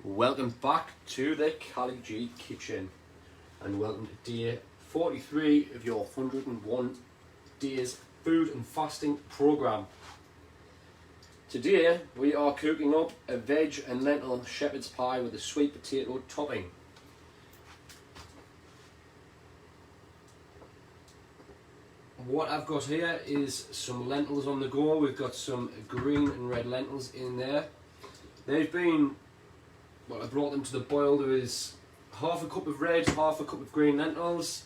Welcome back to the Cali G Kitchen and welcome to day 43 of your 101 days food and fasting program. Today we are cooking up a veg and lentil shepherd's pie with a sweet potato topping. What I've got here is some lentils on the go. We've got some green and red lentils in there. They've been, well, I brought them to the boil. There is half a cup of red, half a cup of green lentils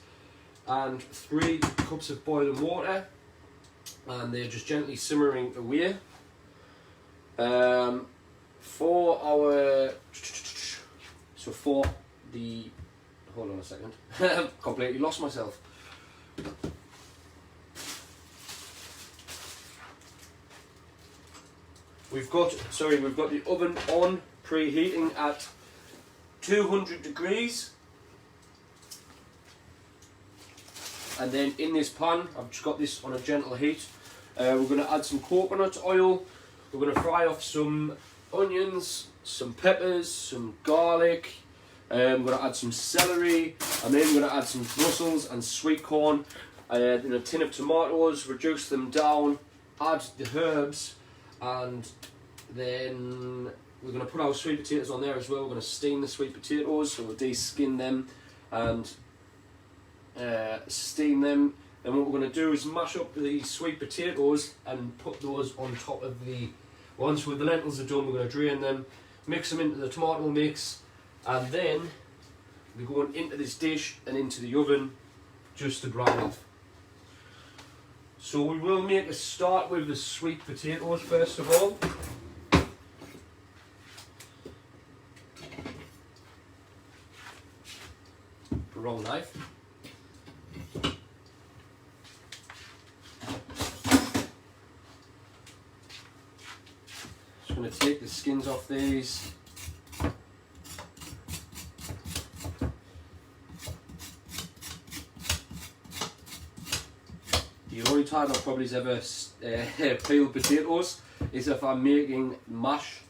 and 3 cups of boiling water, and they're just gently simmering away. Hold on a second, I've completely lost myself. We've got the oven on, preheating at 200 degrees. And then in this pan, I've just got this on a gentle heat. We're going to add some coconut oil. We're going to fry off some onions, some peppers, some garlic. I'm going to add some celery, and then I'm going to add some Brussels and sweet corn. In a tin of tomatoes, reduce them down, add the herbs, and then we're going to put our sweet potatoes on there as well. We're going to steam the sweet potatoes, so we'll de-skin them and steam them. And what we're going to do is mash up the sweet potatoes and put those on top of the, once the lentils are done, we're going to drain them, mix them into the tomato mix, and then we're going into this dish and into the oven just to brown off. So we will make a start with the sweet potatoes first of all. Wrong knife. Just going to take the skins off these. The only time I probably ever peel potatoes is if I'm making mash.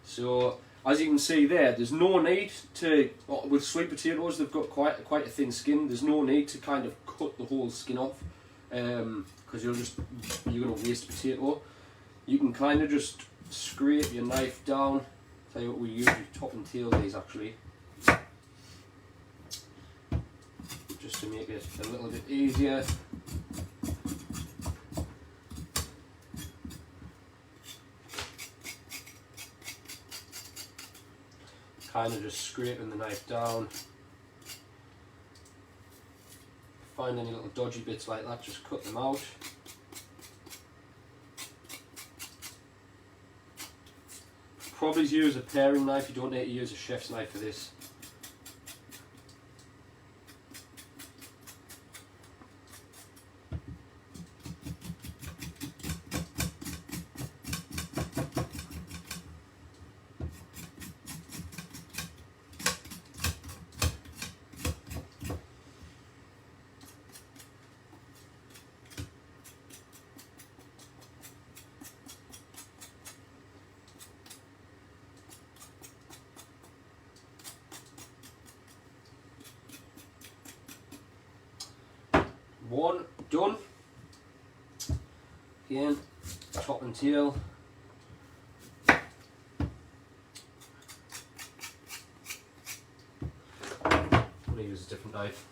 So as you can see there's no need to, with sweet potatoes they've got quite a thin skin, there's no need to kind of cut the whole skin off, because you're going to waste potato. You can kind of just scrape your knife down. Tell you what, we usually top and tail these actually, just to make it a little bit easier. Kind of just scraping the knife down. Find any little dodgy bits like that, just cut them out. Probably use a paring knife, you don't need to use a chef's knife for this. One done. Again, top and tail. I'm going to use a different knife.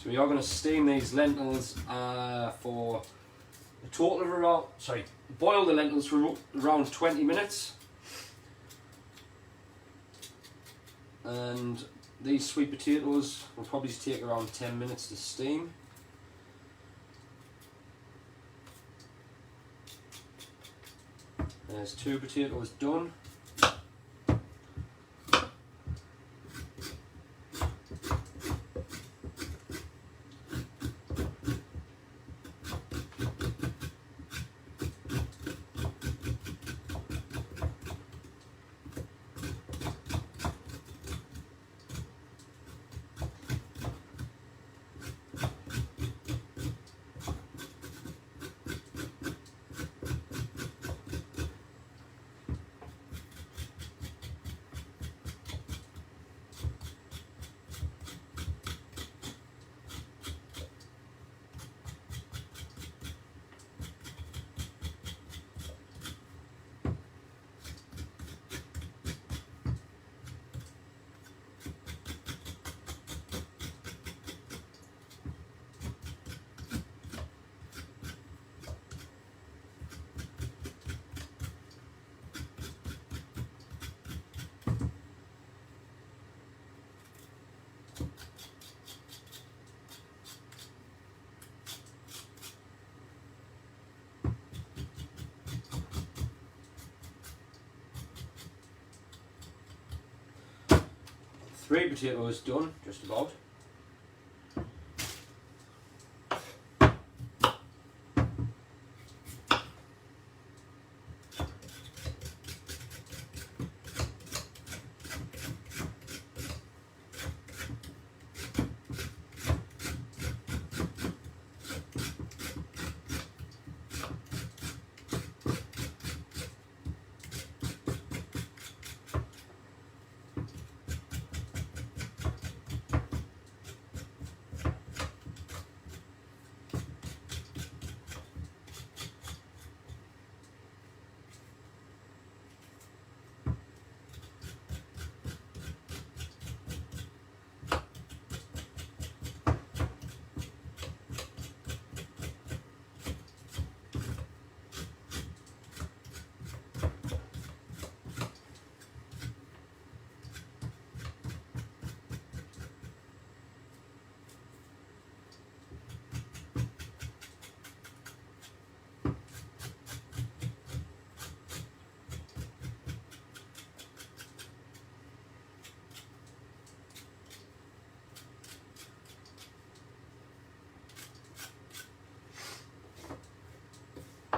So we are going to steam these lentils for a total of around, boil the lentils for around 20 minutes. And these sweet potatoes will probably take around 10 minutes to steam. There's 2 potatoes done. Three potatoes done, just about.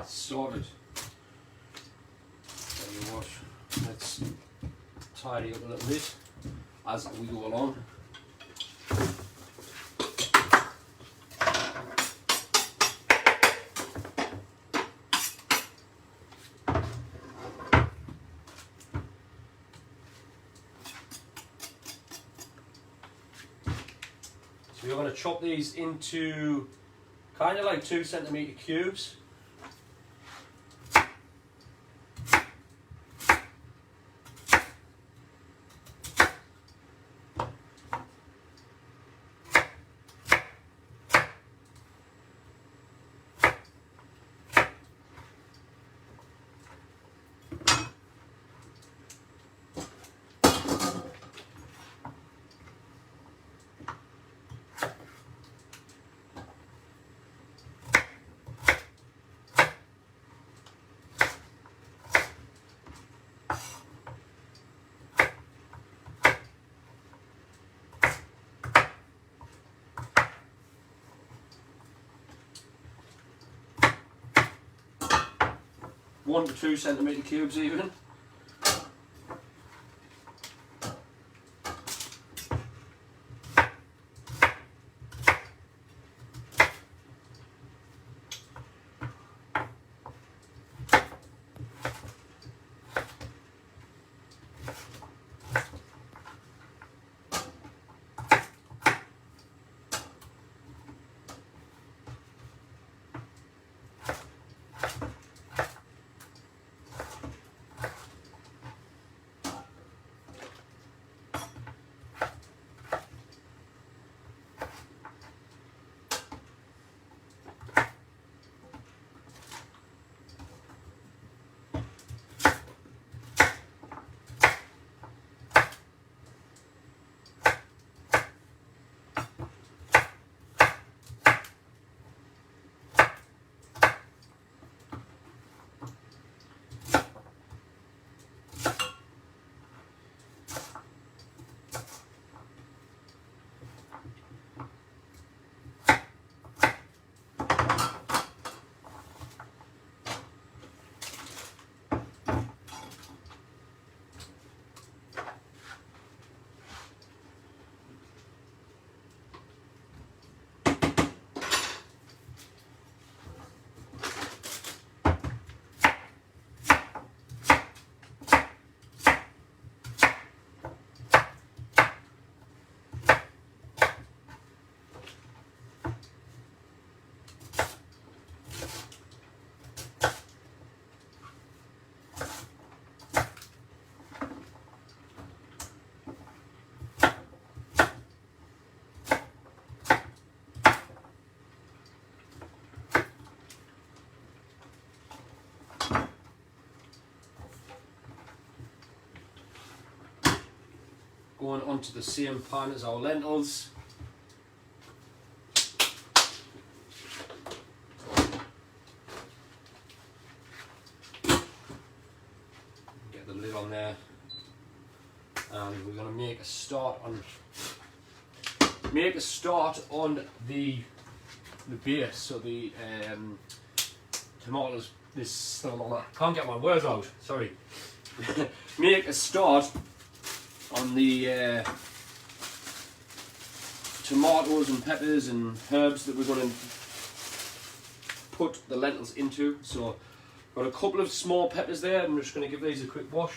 Sorted. Tell you what, let's tidy up a little bit as we go along. So we're going to chop these into kind of like 2 centimetre cubes. One to 2 centimetre cubes even. going onto the same pan as our lentils. Get the lid on there, and we're going to make a start on the base. So the tomatoes. Can't get my words out. Sorry. Make a start on the tomatoes and peppers and herbs that we're going to put the lentils into. So got a couple of small peppers there. I'm just going to give these a quick wash.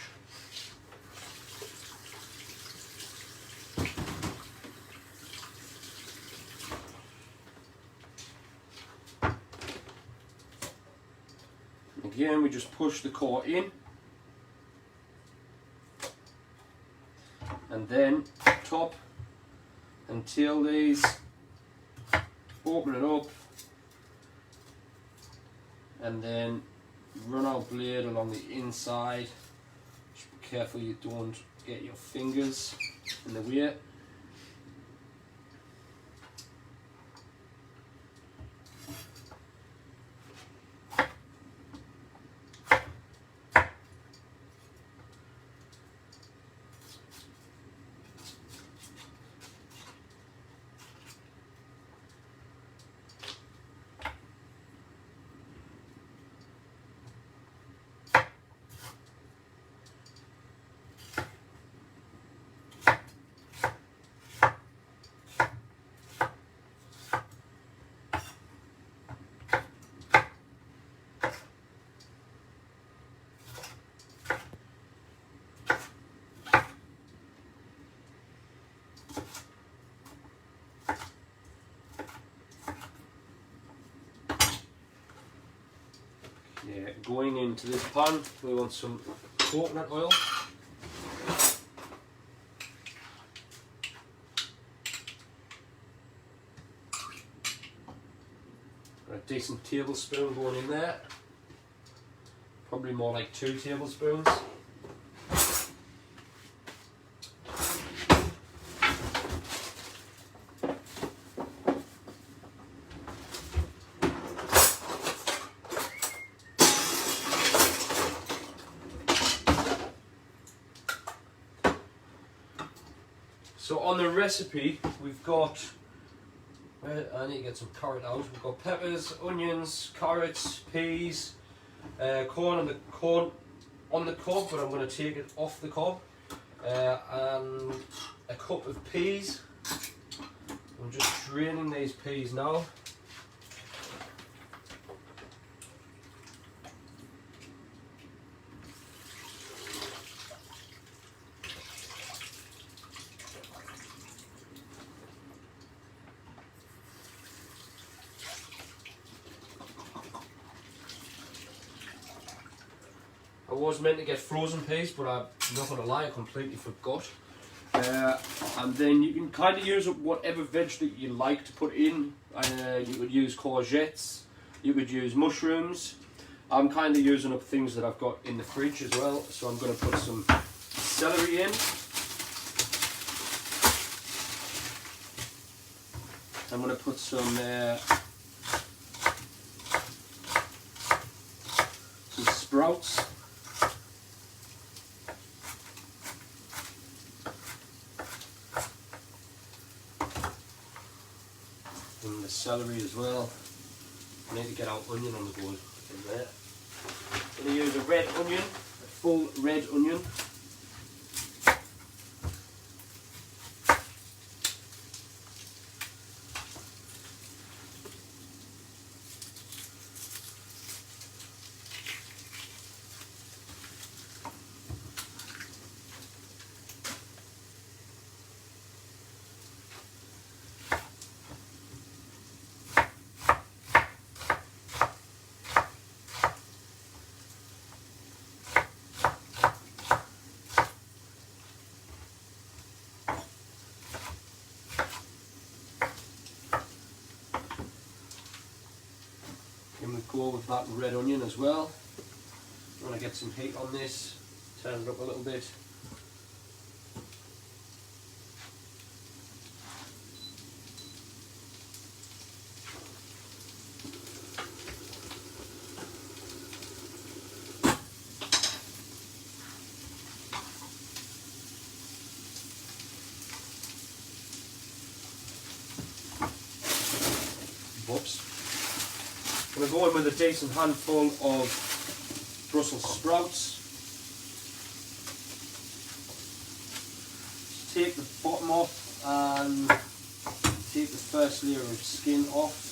Again, we just push the core in, and then top and tail these, open it up, and then run our blade along the inside. Just be careful you don't get your fingers in the way. Yeah, going into this pan, we want some coconut oil. A decent tablespoon going in there. Probably more like 2 tablespoons. So on the recipe, we've got, I need to get some carrot out. We've got peppers, onions, carrots, peas, corn on the cob, but I'm going to take it off the cob, and a cup of peas. I'm just draining these peas now. I was meant to get frozen peas, but I'm not going to lie, I completely forgot. And then you can kind of use whatever veg that you like to put in. You could use courgettes, you could use mushrooms. I'm kind of using up things that I've got in the fridge as well, so I'm going to put some celery in. I'm going to put some sprouts. And the celery as well. I need to get our onion on the board in there. I'm going to use a red onion, a full red onion. Go with that red onion as well. I want to get some heat on this, turn it up a little bit. Whoops. I'm going to go in with a decent handful of Brussels sprouts. Just take the bottom off and take the first layer of skin off.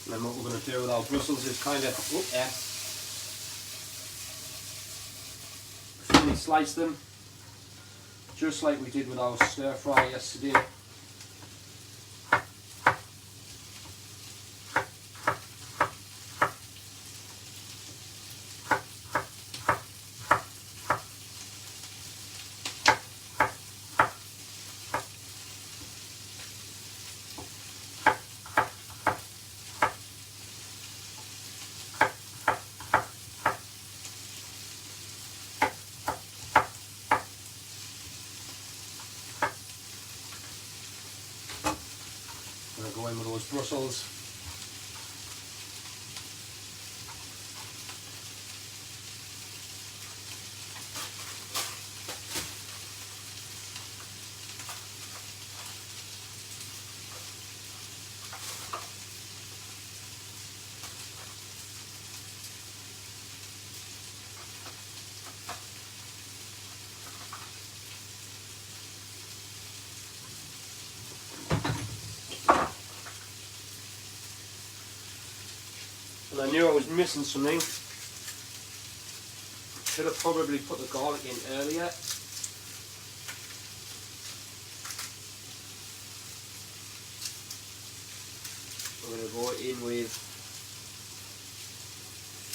And then what we're going to do with our Brussels is kind of thinly slice them, just like we did with our stir fry yesterday. Go in with those Brussels. And I knew I was missing something. Should have probably put the garlic in earlier. We're going to go in with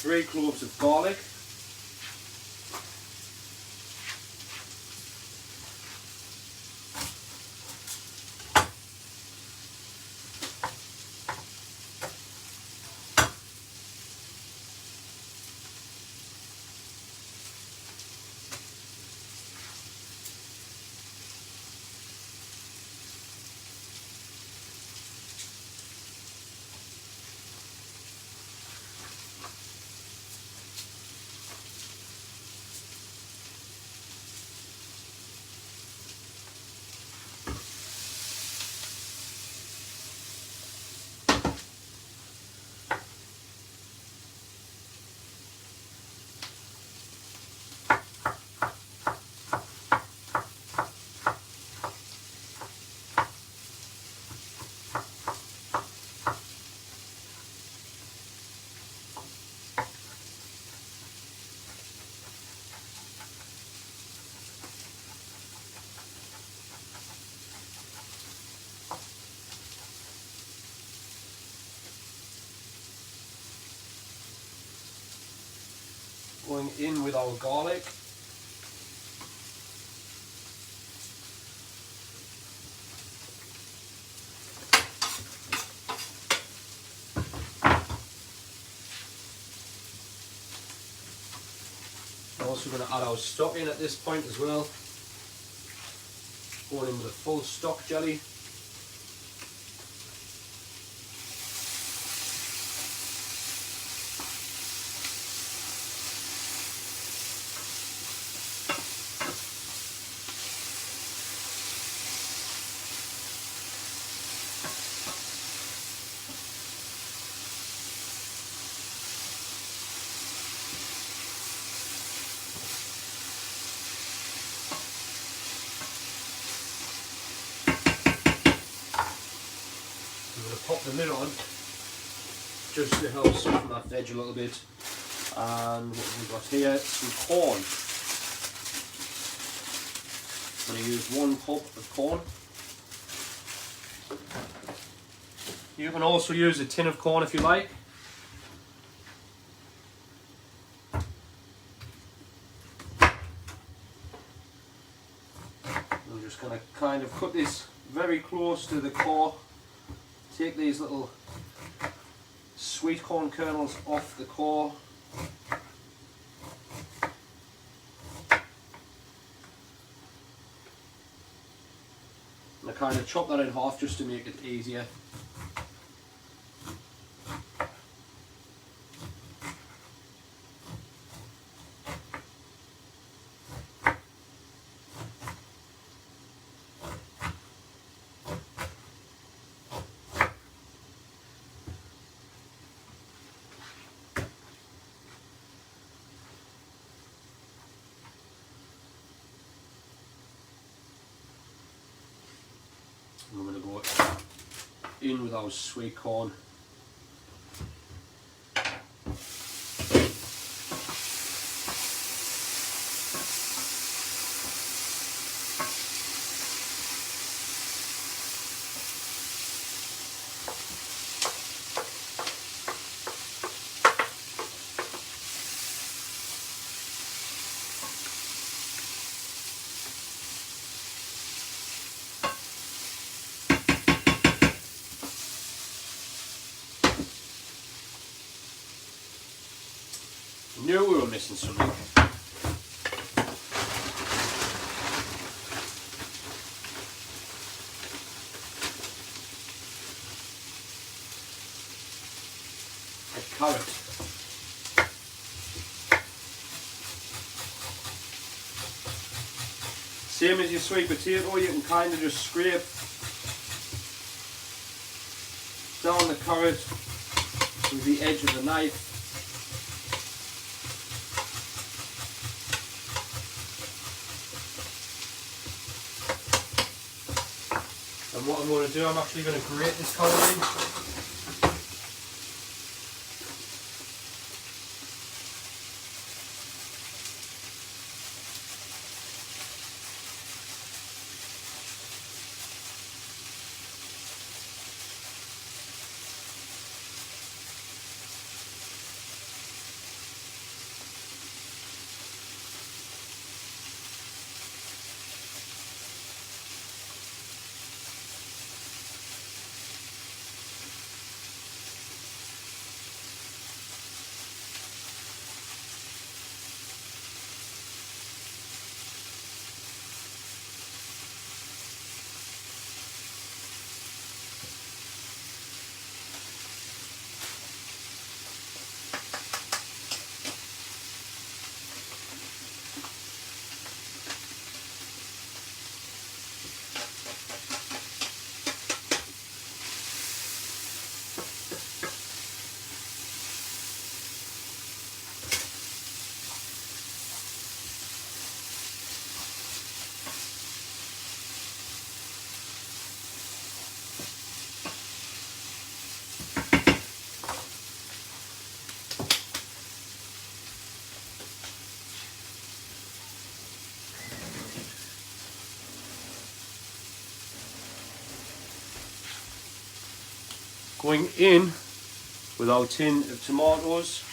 3 cloves of garlic. Going in with our garlic. We're also going to add our stock in at this point as well. Going in with a full stock jelly. pop the lid on just to help soften that veg a little bit. And what we've got here, some corn. I'm going to use 1 cup of corn. You can also use a tin of corn if you like. I'm just going to kind of cut this very close to the core. Take these little sweet corn kernels off the core. And I kind of chop that in half just to make it easier. I'm going to go in with our sweet corn. Knew we were missing something. A carrot. Same as your sweet potato, you can kind of just scrape down the carrot with the edge of the knife. And what I'm going to do, I'm actually going to grate this carrot in. Going in with our tin of tomatoes.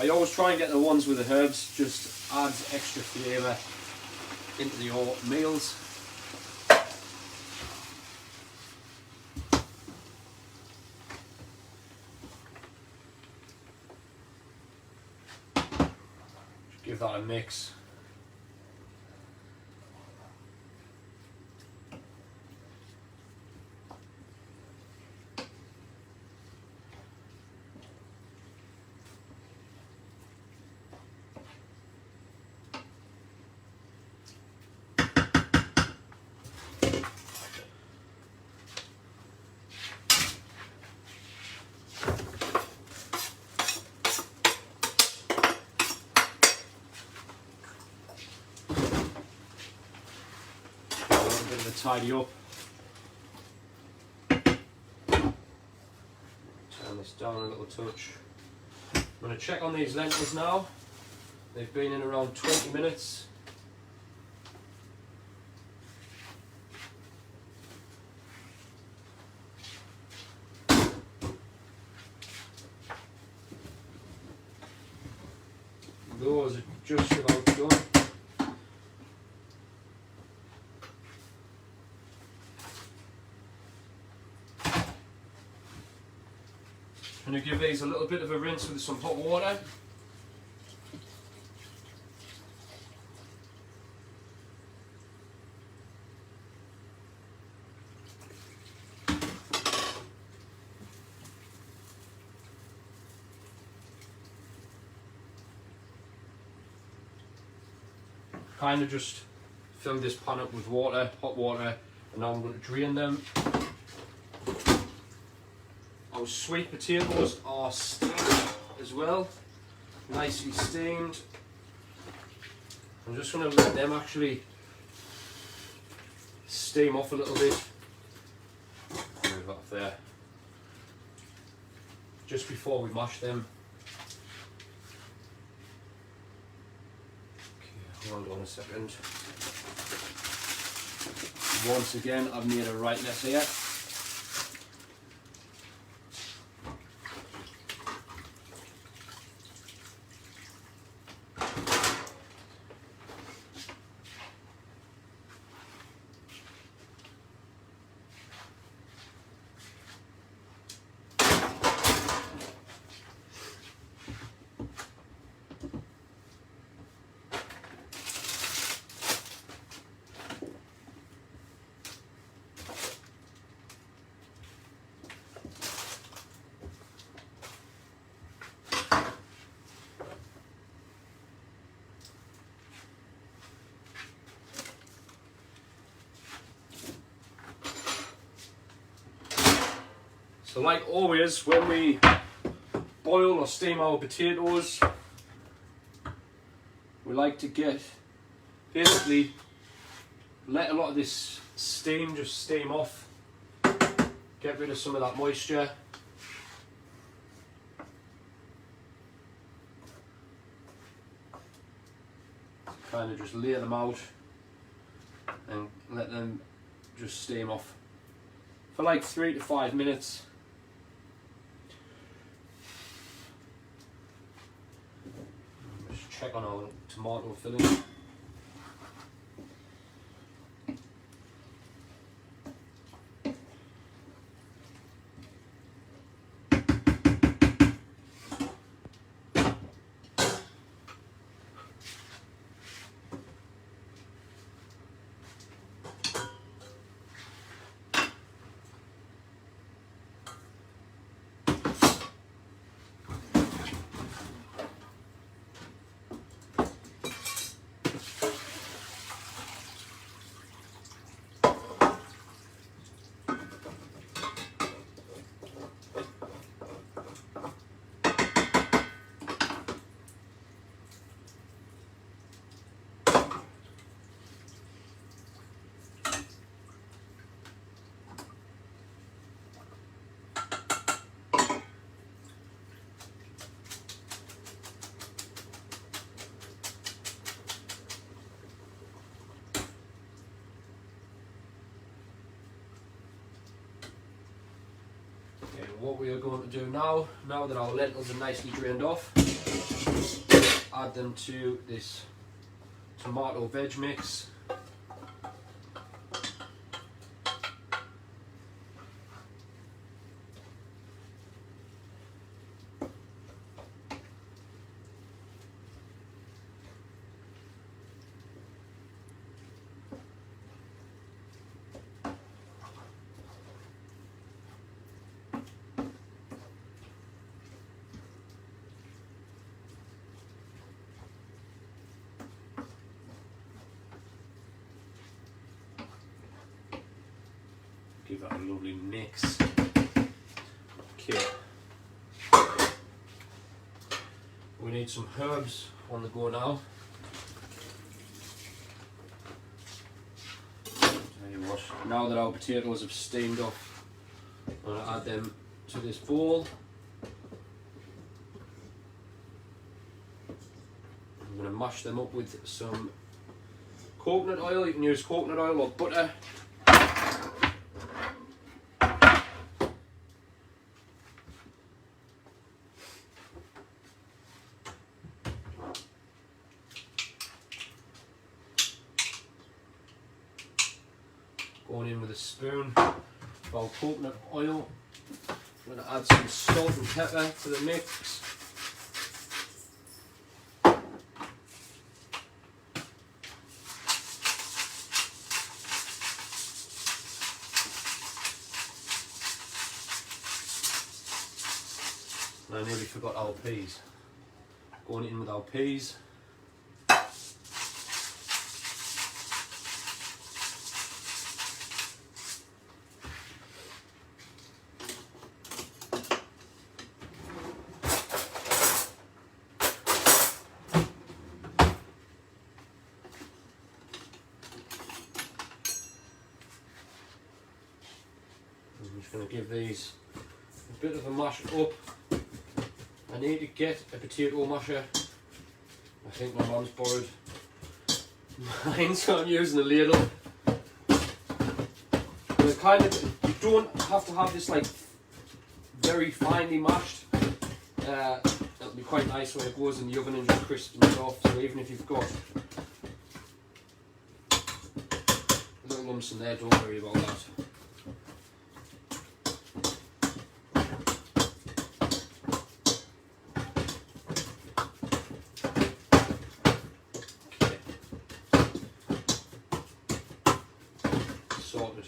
I always try and get the ones with the herbs, just adds extra flavour into your meals. Just give that a mix. Tidy up. this down a little touch. I'm going to check on these lentils now. They've been in around 20 minutes. Those are just about done. I'm going to give these a little bit of a rinse with some hot water. Kind of just fill this pan up with water, hot water, and now I'm going to drain them. Our sweet potatoes are steamed as well, nicely steamed. I'm just going to let them actually steam off a little bit. Move that off there. Just before we mash them. Hold on a second. Once again, I've made a right mess here. So like always, when we boil or steam our potatoes, we like to basically let a lot of this steam just steam off, get rid of some of that moisture. Kind of just lay them out and let them just steam off for like 3 to 5 minutes. Just check on our tomato filling. What we are going to do now that our lentils are nicely drained off, add them to this tomato veg mix. Give that a lovely mix. Okay. We need some herbs on the go now. Tell you what, now that our potatoes have steamed off, I'm going to add them to this bowl. going to mash them up with some coconut oil. You can use coconut oil or butter. Going in with a spoon of our coconut oil. I'm going to add some salt and pepper to the mix. And I nearly forgot our peas. Going in with our peas. I'm just going to give these a bit of a mash up. I need to get a potato masher. I think my mum's borrowed mine, so I'm using a ladle. But it kind of, you don't have to have this like very finely mashed. It'll be quite nice when it goes in the oven and just crispens off. So even if you've got little lumps in there, don't worry about that. Sorted.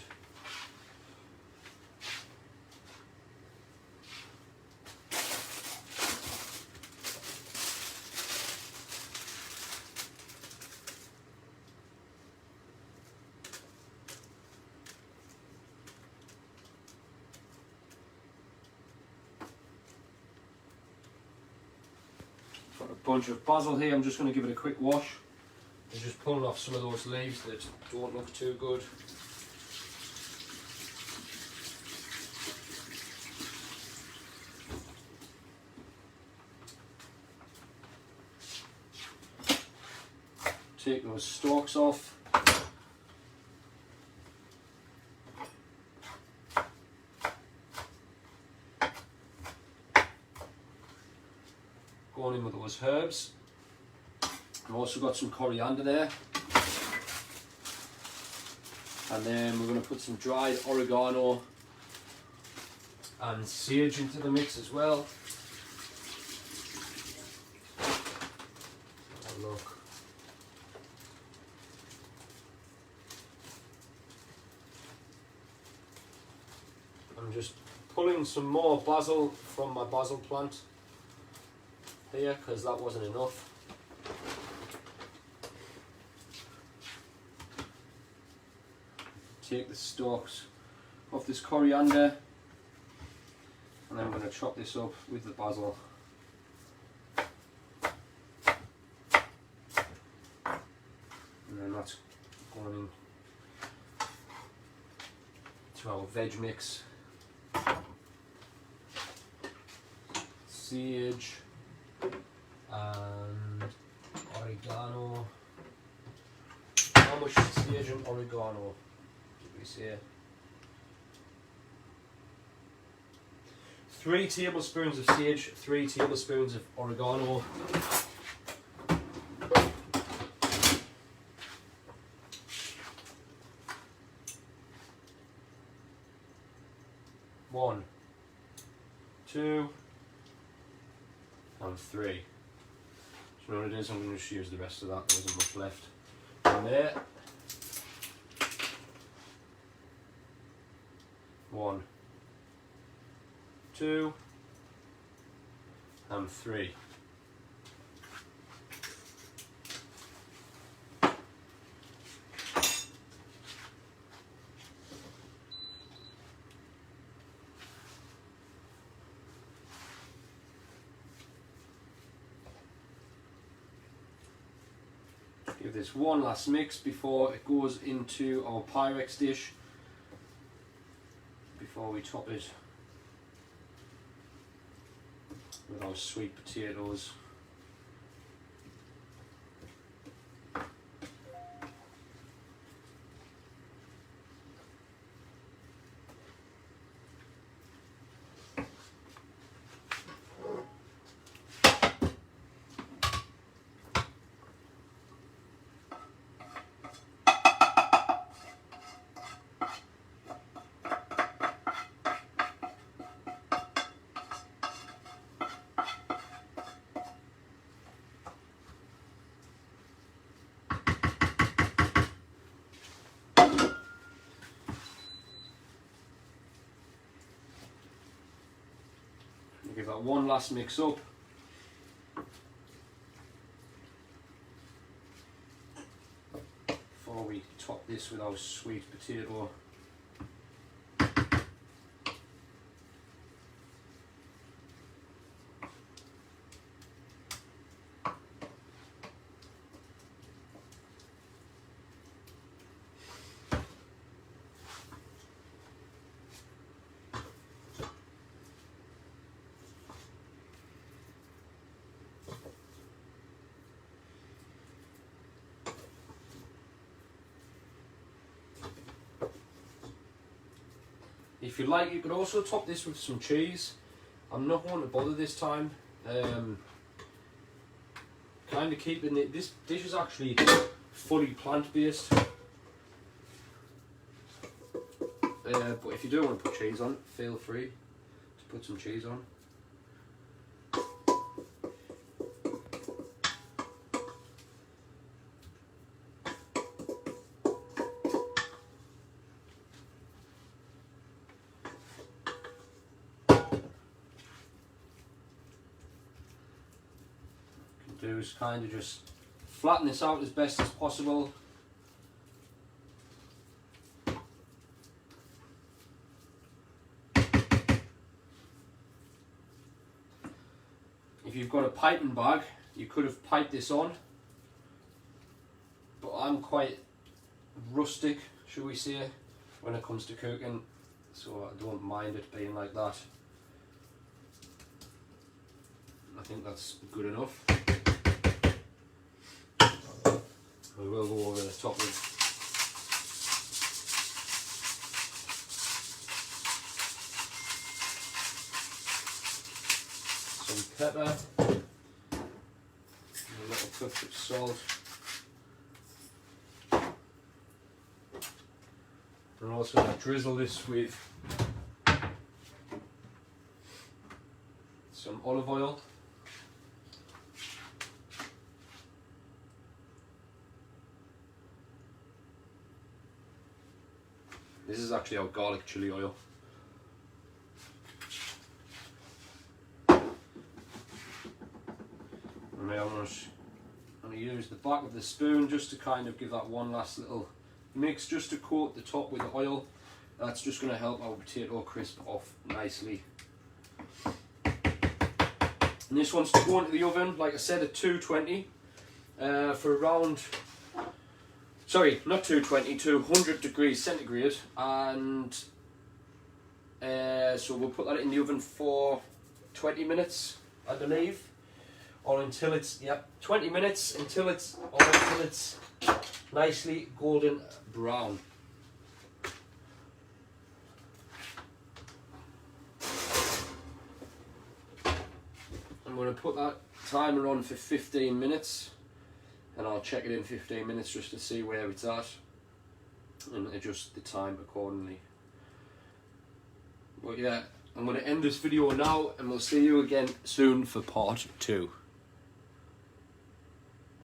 Got a bunch of basil here. I'm just going to give it a quick wash. I'm just pulling off some of those leaves that don't look too good. Take those stalks off. Going in with those herbs. I've also got some coriander there. And then we're going to put some dried oregano and sage into the mix as well. Have a look. I'm just pulling some more basil from my basil plant here because that wasn't enough. Take the stalks off this coriander and then I'm going to chop this up with the basil. And then that's going into our veg mix. Sage and oregano. How much sage and oregano did we say? 3 tablespoons of sage, 3 tablespoons of oregano. One, 2, and 3. So you know what it is, I'm going to just use the rest of that, there isn't much left. And there. 1, 2, and 3. Give this one last mix before it goes into our Pyrex dish, before we top it with our sweet potatoes. Give that one last mix up. Before we top this with our sweet potato. If you like, you could also top this with some cheese. I'm not going to bother this time. Kind of keeping it. This dish is actually fully plant-based. But if you do want to put cheese on, feel free to put some cheese on. Do is kind of just flatten this out as best as possible. If you've got a piping bag, you could have piped this on, but I'm quite rustic, shall we say, when it comes to cooking, so I don't mind it being like that. I think that's good enough. We will go over the top with some pepper, and a little touch of salt, and also going to drizzle this with some olive oil. This is actually our garlic chili oil. And I'm going to use the back of the spoon just to kind of give that one last little mix, just to coat the top with the oil. That's just going to help our potato crisp off nicely. And this one's to go into the oven, like I said, at 220 for around... Sorry, not 220, 200 degrees centigrade, and so we'll put that in the oven for 20 minutes, I believe, or until it's 20 minutes until it's nicely golden brown. I'm going to put that timer on for 15 minutes. And I'll check it in 15 minutes just to see where it's at and adjust the time accordingly. But yeah, I'm going to end this video now and we'll see you again soon for part 2.